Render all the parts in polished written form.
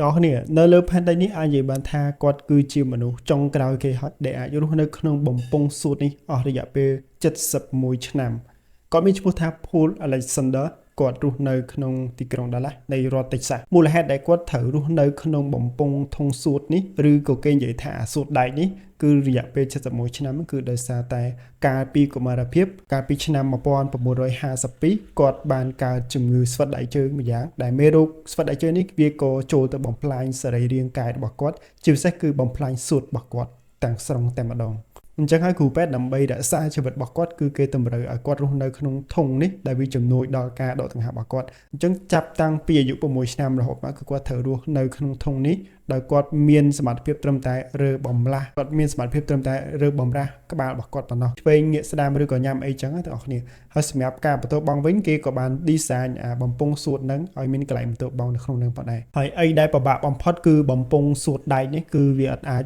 តោះនេះនៅលើផែនដីនេះអាចនិយាយបានថាគាត់គឺជាមនុស្សចុងក្រោយគេហត់ដែលអាចរស់នៅក្នុងបំពង់សួតនេះអស់រយៈពេល71ឆ្នាំគាត់មានឈ្មោះថា Paul Alexander គាត់រស់នៅក្នុងទីក្រុង Dallas នៃរដ្ឋ Texas មូលហេតុដែលគាត់ត្រូវរស់នៅក្នុងបំពង់ធុងសួតនេះឬក៏គេនិយាយថាសួតដែកនេះគឺរយៈពេល71ឆ្នាំគឺដោយសារតែកាលពីកុមារភាពកាលពីឆ្នាំ1952គាត់បានកើតជំងឺស្វិតដៃជើងម្យ៉ាងដែលមេរោគស្វិតដៃជើងនេះវាក៏ចូលទៅបំផ្លាញសរីរាង្គកាយរបស់គាត់ជាពិសេសគឺបំផ្លាញសួតរបស់គាត់ទាំងស្រុងតែម្ដងអញ្ចឹងហើយគ្រូពេទ្យដើម្បីរក្សាជីវិតរបស់គាត់គឺគេតម្រូវឲ្យគាត់រស់នៅក្នុងធុងនេះដែលវាជំនួយដល់ការដកដង្ហើមរបស់គាត់អញ្ចឹងចាប់តាំងពីអាយុ6ឆ្នាំរហូតមកគឺគាត់ត្រូវរស់នៅក្នុងធុងនេះដោយគាត់មានសមត្ថភាពត្រឹមតែរើបំលាស់គាត់មានសមត្ថភាពត្រឹមតែរើបំរាស់ក្បាលរបស់គាត់ប៉ុណ្ណោះឆ្វេងងាកស្ដាំឬក៏ញ៉ាំអីចឹងទាំងអស់គ្នាហើយសម្រាប់ការបន្ទោបង់វិញគេក៏បាន design បំពង់សួតនឹងឲ្យមានកន្លែងបន្ទោបង់នៅក្នុងនឹងផងដែរហើយអីដែលពិបាកបំផុតគឺបំពង់សួតដែកនេះគឺវាអាច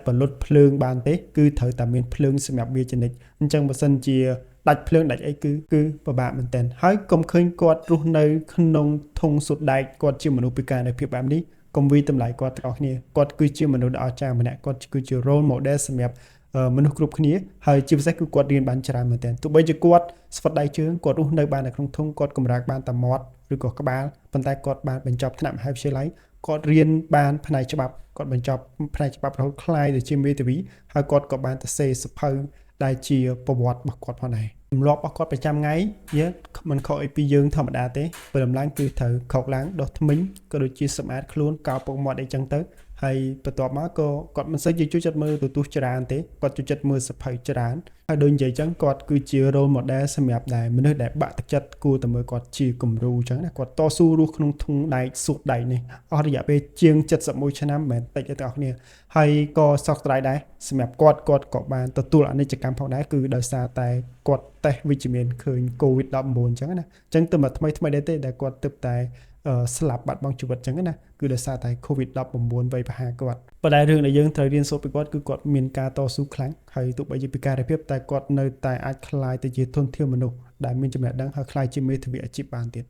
ផលិតភ្លើងបានទេគឺត្រូវតែមានភ្លើងសម្រាប់វាជានិច្ចអញ្ចឹងបើសិនជាដាច់ភ្លើងដាច់អីគឺពិបាកមែនទែនហើយកុំឃើញគាត់រស់នៅក្នុងធុងសួតដែកគាត់ជាមនុស្សពិការនៃភាពបែបនេះកុំវិយតម្លៃគាត់ទាំងអស់គ្នាគាត់គឺជាមនុស្សដ៏អស្ចារ្យម្នាក់គាត់គឺជា role model សម្រាប់មនុស្សគ្រប់គ្នាហើយជាពិសេសគឺគាត់រៀនបានច្រើនមែនទែនទោះបីជាគាត់ស្វិតដៃជើងគាត់រស់នៅបាននៅក្នុងធុងគាត់កម្រើកបានតែមាត់ឬក៏ក្បាលប៉ុន្តែគាត់បានបញ្ចប់ថ្នាក់មហាវិទ្យាល័យគាត់រៀនបានផ្នែកច្បាប់គាត់បញ្ចប់ផ្នែកច្បាប់រហូតក្លាយទៅជាមេធាវីហើយគាត់ក៏បានទៅសេសភៅដែលជាប្រវត្តិរបស់គាត់ផងដែរទម្លាប់របស់គាត់ប្រចាំថ្ងៃយើងមិនខុសអីពីយើងធម្មតាទេពេលដំឡើងគឺត្រូវខកឡើងដុសធ្មេញក៏ដូចជាសម្អាតខ្លួនកោរពុកមាត់អីចឹងទៅហើយបន្ទាប់មកក៏គាត់មិនសូវជួយចិត្តមើលទូរទស្សន៍ច្រើនទេគាត់ជួយចិត្តមើលសភៅច្រើនហើយដូចនិយាយចឹងគាត់គឺជា role model សម្រាប់ដែរមនុស្សដែលបាក់ទឹកចិត្តគួរតែមើលគាត់ជាគំរូចឹងណាគាត់តស៊ូរស់ក្នុងធុងដែកសួតដែកនេះអស់រយៈពេលជាង71ឆ្នាំមិនមែនតិចទេទាំងអស់គ្នាហើយក៏សោកស្ដាយដែរសម្រាប់គាត់ក៏បានទទួលអនិច្ចកម្មផងដែរគឺដោយសារតែគាត់តេស្តវិជ្ជមានឃើញ COVID-19 ចឹងណាចឹងទៅមកថ្មីដែរទេដែលគាត់ទើបតែស្លាប់បាត់បង់ជីវិតចឹងណាគឺដោយសារតែ COVID-19 វាយប្រហារគាត់ប៉ុន្តែរឿងដែលយើងត្រូវរៀនសូត្រពីគាត់គឺគាត់មានការតស៊ូខ្លាំងហើយទោះបីជាពិការភាពតែគាត់នៅតែអាចក្លាយទៅជាធនធានមនុស្សដែលមានចំណេះដឹងហើយក្លាយជាមេធាវីអាជីពបានទៀត